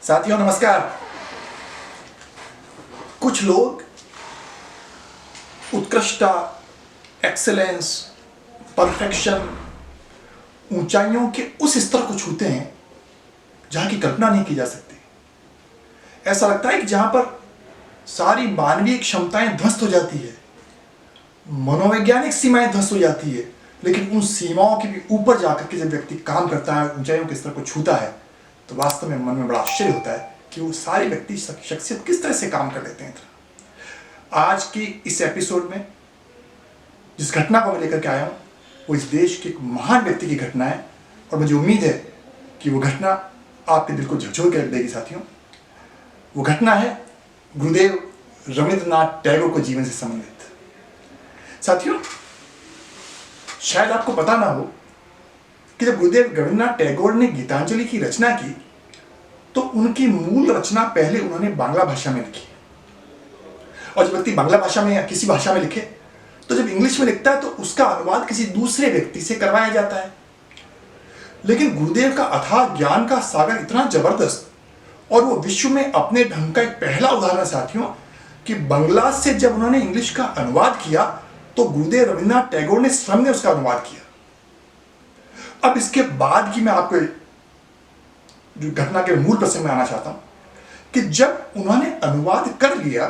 साथियों नमस्कार। कुछ लोग उत्कृष्टता, एक्सेलेंस, परफेक्शन, ऊंचाइयों के उस स्तर को छूते हैं जहां की कल्पना नहीं की जा सकती। ऐसा लगता है कि जहां पर सारी मानवीय क्षमताएं ध्वस्त हो जाती है, मनोवैज्ञानिक सीमाएं ध्वस्त हो जाती है, लेकिन उन सीमाओं के भी ऊपर जाकर के जब व्यक्ति काम करता है, ऊंचाइयों के स्तर को छूता है, तो वास्तव में मन में बड़ा आश्चर्य होता है कि वो सारे व्यक्ति शख्सियत किस तरह से काम कर लेते हैं। आज की इस एपिसोड में जिस घटना को मैं लेकर के आया हूँ वो इस देश के एक महान व्यक्ति की घटना है, और मुझे उम्मीद है कि वो घटना आपके दिल को झकझोर के रख देगी। साथियों, वो घटना है गुरुदेव रविंद्रनाथ टैगोर को जीवन से संबंधित। साथियों, शायद आपको पता ना हो कि जब गुरुदेव रविंद्रनाथ टैगोर ने गीतांजलि की रचना की तो उनकी मूल रचना पहले उन्होंने बांग्ला भाषा में लिखी। और जब व्यक्ति बांग्ला भाषा में या किसी भाषा में लिखे तो जब इंग्लिश में लिखता है तो उसका अनुवाद किसी दूसरे व्यक्ति से करवाया जाता है। लेकिन गुरुदेव का अथाह ज्ञान का सागर इतना जबरदस्त, और वो विश्व में अपने ढंग का एक पहला उदाहरण साथियों कि बांग्ला से जब उन्होंने इंग्लिश का अनुवाद किया तो गुरुदेव रविंद्रनाथ टैगोर ने स्वयं ने उसका अनुवाद किया। अब इसके बाद की मैं आपको जो घटना के मूल प्रसंग में आना चाहता हूं कि जब उन्होंने अनुवाद कर लिया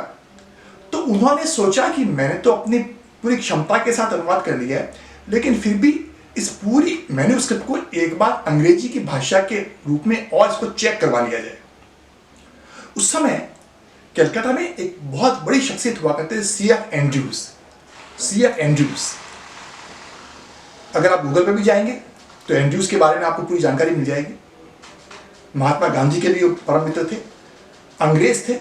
तो उन्होंने सोचा कि मैंने तो अपनी पूरी क्षमता के साथ अनुवाद कर लिया है, लेकिन फिर भी इस पूरी मैन्युस्क्रिप्ट को एक बार अंग्रेजी की भाषा के रूप में और इसको चेक करवा लिया जाए। उस समय कलकत्ता में एक बहुत बड़ी शख्सियत हुआ करते थे, सीएफ एंड्रयूज। अगर आप गूगल पे भी जाएंगे तो एंड्रयूज के बारे में आपको पूरी जानकारी मिल जाएगी। महात्मा गांधी के भी परम मित्र थे, अंग्रेज थे,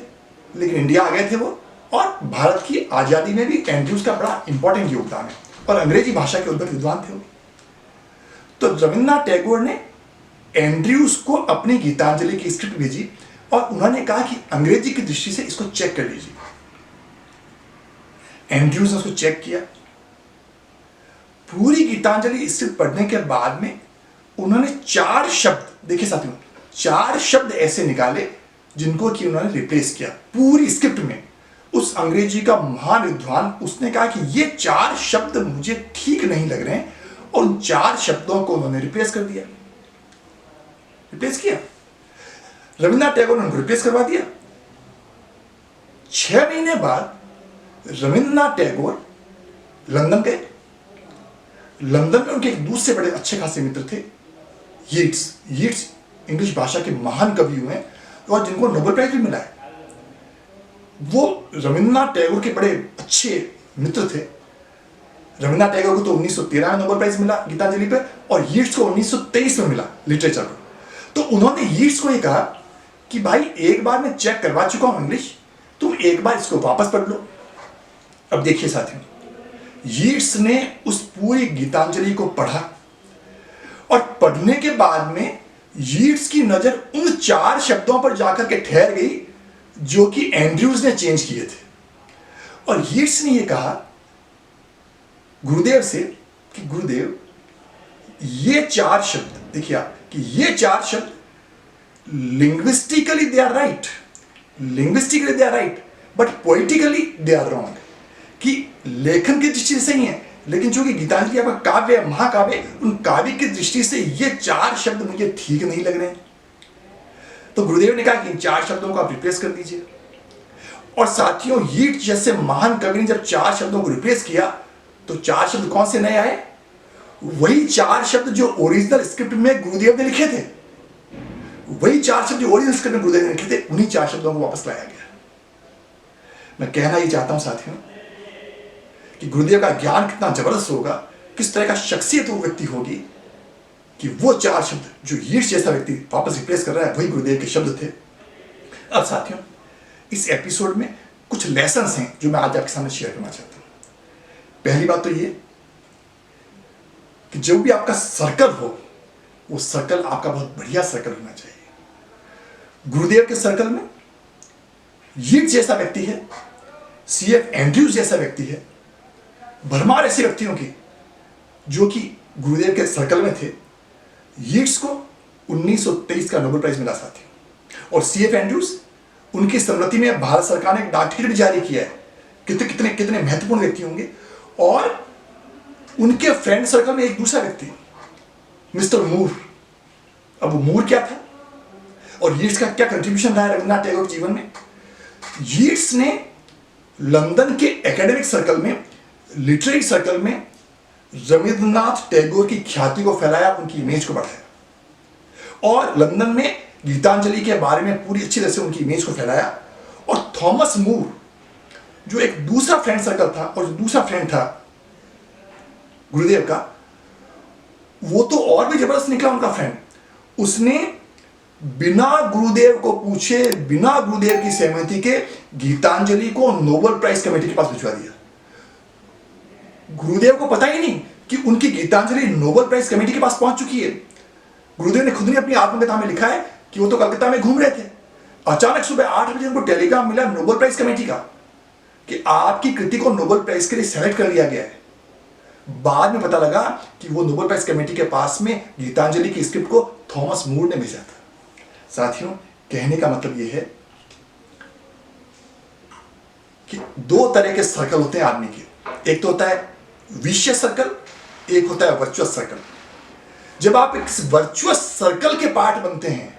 लेकिन इंडिया आ गए थे वो, और भारत की आजादी में भी एंड्रयूज का बड़ा इंपॉर्टेंट योगदान है, और अंग्रेजी भाषा के उद्भव विद्वान थे वो। तो रविंद्रनाथ टैगोर ने एंड्रयूज को अपनी गीतांजलि की स्क्रिप्ट भेजी और उन्होंने कहा कि अंग्रेजी की दृष्टि से इसको चेक कर लीजिए। एंड्रयूज ने उसको चेक किया। पूरी गीतांजलि स्क्रिप्ट पढ़ने के बाद में उन्होंने 4 शब्द, देखिए साथियों, 4 शब्द ऐसे निकाले जिनको कि उन्होंने रिप्लेस किया पूरी स्क्रिप्ट में। उस अंग्रेजी का महान विद्वान, उसने कहा कि ये 4 शब्द मुझे ठीक नहीं लग रहे हैं, और उन 4 शब्दों को उन्होंने रिप्लेस कर दिया। रिप्लेस किया, रविंद्रनाथ टैगोर ने उनको रिप्लेस करवा दिया। 6 महीने बाद रविंद्रनाथ टैगोर लंदन गए। लंदन में उनके एक दूसरे बड़े अच्छे खासे मित्र थे, यीट्स इंग्लिश भाषा के महान कवि हुए और जिनको नोबेल प्राइज भी मिला है। वो रविंद्रनाथ टैगोर के बड़े अच्छे मित्र थे। रविंद्रनाथ टैगोर को तो 1913 में नोबेल प्राइज मिला गीतांजलि पे, और यीट्स को 1923 में मिला लिटरेचर पर। तो उन्होंने यीट्स को ये कहा कि भाई, एक बार मैं चेक करवा चुका हूं इंग्लिश, तुम एक बार इसको वापस पढ़ लो। अब देखिए साथियों, यीट्स ने उस पूरी गीतांजलि को पढ़ा, और पढ़ने के बाद में यीट्स की नजर उन 4 शब्दों पर जाकर के ठहर गई जो कि एंड्रयूज ने चेंज किए थे। और यीट्स ने यह कहा गुरुदेव से कि गुरुदेव, ये 4 शब्द, देखिए आप, कि ये 4 शब्द linguistically they are right, but poetically they are wrong. कि लेखन की दृष्टि से सही है, लेकिन जो कि गीतांजलि आपका काव्य है, महाकाव्य, उन काव्य की दृष्टि से ये 4 शब्द मुझे ठीक नहीं लग रहे हैं। तो गुरुदेव ने कहा कि इन 4 शब्दों को आप रिप्लेस कर दीजिए। और साथियों, यीट्स जैसे महान कवि ने जब 4 शब्दों को रिप्लेस किया तो 4 शब्द कौन से नए आए? वही 4 शब्द जो ओरिजिनल स्क्रिप्ट में गुरुदेव ने लिखे थे, वही 4 शब्द जो ओरिजिनल स्क्रिप्ट में गुरुदेव ने लिखे थे, उन्हीं 4 शब्दों को वापस लाया गया। मैं कहना ये चाहता हूं साथियों कि गुरुदेव का ज्ञान कितना जबरदस्त होगा, किस तरह का शख्सियत वो व्यक्ति होगी कि वो 4 शब्द जो यीट्स जैसा व्यक्ति वापस रिप्लेस कर रहा है, वही गुरुदेव के शब्द थे। अब साथियों, इस एपिसोड में कुछ लेसन्स हैं जो मैं आज आपके सामने शेयर करना चाहता हूं। पहली बात तो ये कि जो भी आपका सर्कल हो, वो सर्कल आपका बहुत बढ़िया सर्कल होना चाहिए। गुरुदेव के सर्कल में यीट्स जैसा व्यक्ति है, सीएफ एंड्रयूज जैसा व्यक्ति है, भरमार ऐसे व्यक्तियों की जो कि गुरुदेव के सर्कल में थे। यीट्स को 1923 का नोबेल प्राइज मिला साथियों। और CF एंड्रूज, उनकी स्मृति में भारत सरकार ने एक डाक टिकट भी जारी किया है। कितने कितने कितने महत्वपूर्ण व्यक्ति होंगे। और उनके फ्रेंड सर्कल में एक दूसरा व्यक्ति, मिस्टर मूर। अब वो मूर क्या था और यीट्स का क्या कंट्रीब्यूशन रहा है रविन्द्रनाथ टैगोर के जीवन में? यीट्स ने लंदन के एकेडमिक सर्कल में, लिटरेरी सर्कल में रविन्द्रनाथ टैगोर की ख्याति को फैलाया, उनकी इमेज को बढ़ाया और लंदन में गीतांजलि के बारे में पूरी अच्छी तरह से उनकी इमेज को फैलाया। और थॉमस मूर, जो एक दूसरा फ्रेंड सर्कल था और जो दूसरा फ्रेंड था गुरुदेव का, वो तो और भी जबरदस्त निकला उनका फ्रेंड। उसने बिना गुरुदेव को पूछे, बिना गुरुदेव की सहमति के गीतांजलि को नोबेल प्राइज कमेटी के पास भिजवा दिया। गुरुदेव को पता ही नहीं कि उनकी गीतांजलि नोबेल प्राइज कमेटी के पास पहुंच चुकी है। गुरुदेव ने खुद ने अपनी आत्मकथा में लिखा है कि वो तो कलकत्ता में घूम रहे थे, अचानक सुबह 8 बजे उनको टेलीग्राम मिला नोबेल प्राइज कमेटी का कि आपकी कृति को नोबेल प्राइज के लिए सेलेक्ट कर लिया गया है। बाद में पता लगा कि वो नोबेल प्राइज कमेटी के पास में गीतांजलि की स्क्रिप्ट को थॉमस मूर ने भेजा था। साथियों, कहने का मतलब ये है कि दो तरह के सर्कल होते हैं आदमी के। एक तो होता है विशियस सर्कल, एक होता है वर्चुअस सर्कल। जब आप एक वर्चुअस सर्कल के पार्ट बनते हैं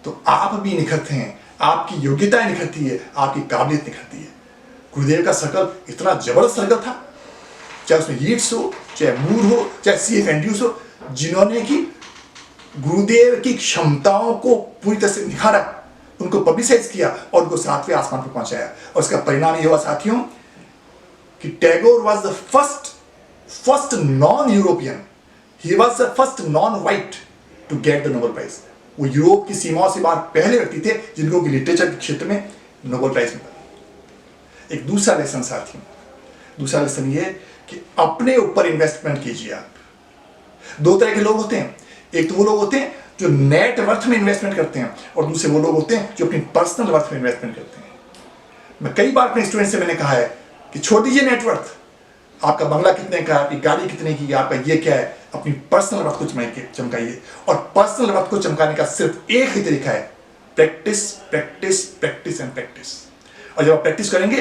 तो आप भी निखरते हैं, आपकी योग्यताएं निखरती है, आपकी काबिलियत निखरती है। गुरुदेव का सर्कल इतना जबरदस्त सर्कल था, चाहे उसमें यीट्स हो, चाहे मूर हो, चाहे CF एंड्रूज हो, जिन्होंने कि गुरुदेव की क्षमताओं को पूरी तरह से निखारा, उनको पब्लिसाइज किया और उनको 7वें आसमान पर पहुंचाया। और उसका परिणाम ये हुआ साथियों कि Tagore was the first non European, he was the first non white to get the Nobel prize. वो यूरोप की सीमाओं से बाहर पहले व्यक्ति थे जिनको कि लिटरेचर के क्षेत्र में नोबेल प्राइज मिला। एक दूसरा लेसन साथियों, दूसरा लेसन ये कि अपने ऊपर इन्वेस्टमेंट कीजिए आप। दो तरह के लोग होते हैं, एक तो वो लोग होते हैं जो नेट वर्थ में इन्वेस्टमेंट करते हैं और दूसरे वो लोग होते हैं जो अपनी पर्सनल वर्थ में इन्वेस्टमेंट करते हैं। मैं कई बार अपने स्टूडेंट से मैंने कहा है कि छोड़ दीजिए नेटवर्थ, आपका बंगला कितने का, आपकी गाड़ी कितने की, आपका ये क्या है, अपनी पर्सनल वर्थ को चमकाइए। और पर्सनल वर्थ को चमकाने का सिर्फ एक ही तरीका है, practice practice practice and practice. और जब आप प्रैक्टिस करेंगे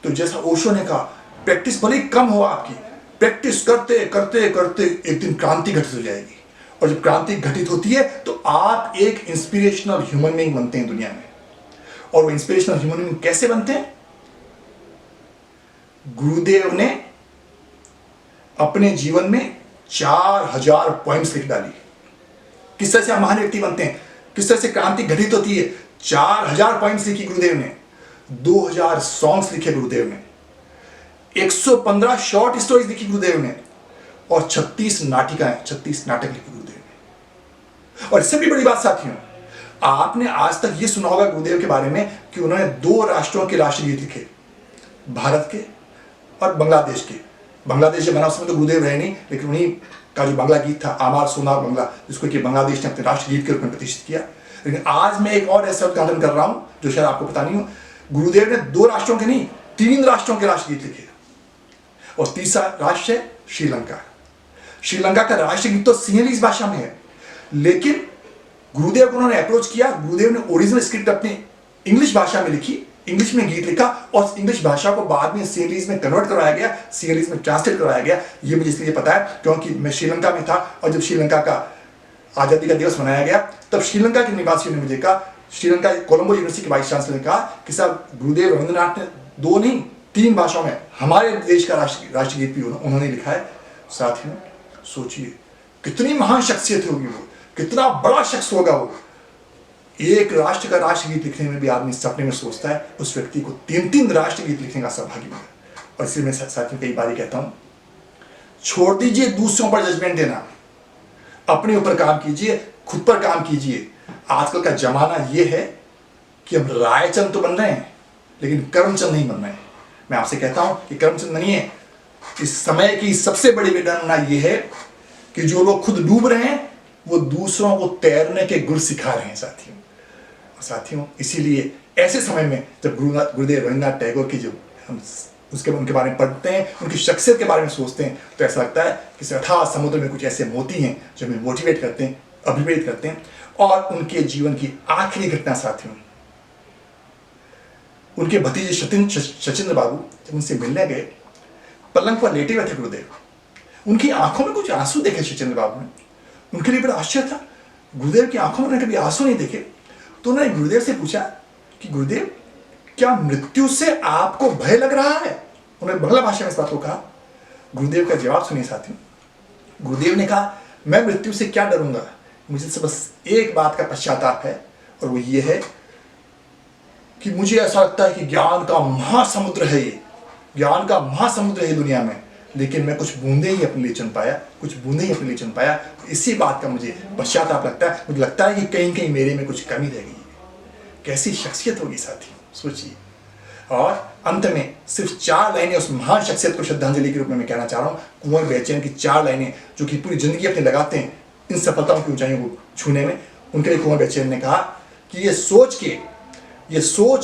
तो जैसा ओशो ने कहा, प्रैक्टिस भले ही कम हो आपकी, प्रैक्टिस करते करते करते एक दिन क्रांति घटित हो जाएगी। और जब क्रांति घटित होती है तो आप एक इंस्पिरेशनल ह्यूमन बीइंग बनते हैं दुनिया में। और वो इंस्पिरेशनल ह्यूमन बीइंग कैसे बनते हैं? गुरुदेव ने अपने जीवन में 4000 पॉइंट्स लिख डाली। किस तरह से हम महान व्यक्ति बनते हैं, किस तरह से क्रांति घटित होती है। 4000 पॉइंट्स लिखी गुरुदेव ने, 2000 सॉन्ग्स लिखे गुरुदेव ने, 115 शॉर्ट स्टोरीज लिखी गुरुदेव ने और 36 नाटक लिखे गुरुदेव ने। और इससे भी बड़ी बात साथियों, आपने आज तक ये सुना होगा गुरुदेव के बारे में कि उन्होंने 2 राष्ट्रों के राष्ट्रगीत लिखे, भारत के और बांग्लादेश के। बांग्लादेश जब बना उसमें तो गुरुदेव रहे नहीं, लेकिन उन्हीं का जो बांग्ला गीत था, आमार सोनार बांग्ला, जिसको कि बांग्लादेश ने अपने राष्ट्रगीत के रूप में प्रतिष्ठित किया। लेकिन आज मैं एक और ऐसा उद्घाटन कर रहा हूं जो शायद आपको पता नहीं हो, गुरुदेव ने 2 राष्ट्रों के नहीं 3 राष्ट्रों के राष्ट्रगीत लिखे। और तीसरा राष्ट्र है श्रीलंका। श्रीलंका का राष्ट्रगीत तो सिंहलीज भाषा में है, लेकिन गुरुदेव को उन्होंने अप्रोच किया, गुरुदेव ने ओरिजिनल स्क्रिप्ट अपनी इंग्लिश भाषा में लिखी, इंग्लिश में गीत लिखा और इंग्लिश भाषा को बाद में सिंहलीज में कन्वर्ट करवाया गया, सिंहलीज में ट्रांसलेट करवाया गया। ये मुझे इसलिए पता है क्योंकि मैं श्रीलंका में था और जब श्रीलंका का आज़ादी का दिवस मनाया गया तब श्रीलंका के निवासियों ने मुझे कहा, श्रीलंका कोलंबो यूनिवर्सिटी के वाइस चांसलर ने कहा कि साहब गुरुदेव रविंद्रनाथ ने 2 नहीं 3 भाषाओं में हमारे देश का राष्ट्रगीत भी उन्होंने लिखा है। साथियों सोचिए कितनी महान शख्सियत होगी वो, कितना बड़ा शख्स होगा वो। एक राष्ट्र का राष्ट्रगीत लिखने में भी आदमी सपने में सोचता है, उस व्यक्ति को 3 राष्ट्रगीत लिखने का सौभाग्य मिला। और इसलिए मैं साथियों कई बार कहता हूं, छोड़ दीजिए दूसरों पर जजमेंट देना, अपने ऊपर काम कीजिए, खुद पर काम कीजिए। आजकल का जमाना ये है कि हम रायचंद तो बन रहे हैं लेकिन करमचंद नहीं बन रहे हैं। मैं आपसे कहता हूं कि करमचंद बनिए। इस समय की सबसे बड़ी विडंबना यह है कि जो लोग खुद डूब रहे हैं वो दूसरों को तैरने के गुर सिखा रहे हैं साथियों। इसीलिए ऐसे समय में जब गुरुदेव रविन्द्रनाथ टैगोर की जब हम उनके बारे में पढ़ते हैं, उनकी शख्सियत के बारे में सोचते हैं, तो ऐसा लगता है कि अथाह समुद्र में कुछ ऐसे मोती हैं जो हमें मोटिवेट करते हैं अभिप्रेत करते हैं। और उनके जीवन की आखिरी घटना साथियों, उनके भतीजे सचिंद्र बाबू जब उनसे मिलने गए, पलंग पर लेटे हुए थे गुरुदेव। उनकी आंखों में कुछ आंसू देखे सचिंद्र बाबू ने। उनके लिए बड़ा आश्चर्य था, गुरुदेव की आंखों में उन्होंने कभी आंसू नहीं देखे। तो उन्होंने गुरुदेव से पूछा कि गुरुदेव, क्या मृत्यु से आपको भय लग रहा है? उन्होंने बांग्ला भाषा में इस बात को कहा। गुरुदेव का जवाब सुनिए साथियों। गुरुदेव ने कहा, मैं मृत्यु से क्या डरूंगा, मुझे से बस एक बात का पश्चाताप है, और वो ये है कि मुझे ऐसा लगता है कि ज्ञान का महासमुद्र है ये, ज्ञान का महासमुद्र है दुनिया में, लेकिन मैं कुछ बूंदे ही अपने लिए चुन पाया, कुछ बूंदे ही अपने लिए चुन पाया। इसी बात का मुझे पश्चाताप लगता है। मुझे लगता है कि कहीं कहीं मेरे में कुछ कमी रह गई है। कैसी शख्सियत होगी साथी, सोचिए। और अंत में सिर्फ 4 लाइनें उस महान शख्सियत को श्रद्धांजलि के रूप में मैं कहना चाह रहा हूँ। कुंवर बेचैन की 4 लाइनें जो कि पूरी जिंदगी अपनी लगाते हैं इन सफलताओं की ऊंचाइयों को छूने में। उनके लिए कुंवर बेचैन ने कहा कि ये सोच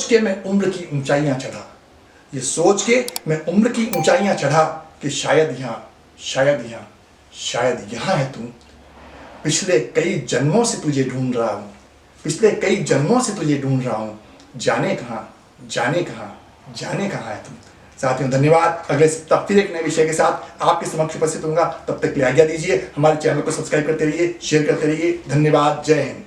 के मैं उम्र की ऊंचाइयां चढ़ा, ये सोच के मैं उम्र की ऊंचाइयां चढ़ा कि शायद यहाँ है तू। पिछले कई जन्मों से तुझे ढूंढ रहा हूँ, पिछले कई जन्मों से तुझे ढूंढ रहा हूँ, जाने कहाँ है तुम। साथियों धन्यवाद। अगले सप्ताह फिर एक नए विषय के साथ आपके समक्ष उपस्थित होऊंगा। तब तक के लिए आज्ञा दीजिए। हमारे चैनल को सब्सक्राइब करते रहिए, शेयर करते रहिए। धन्यवाद। जय हिंद।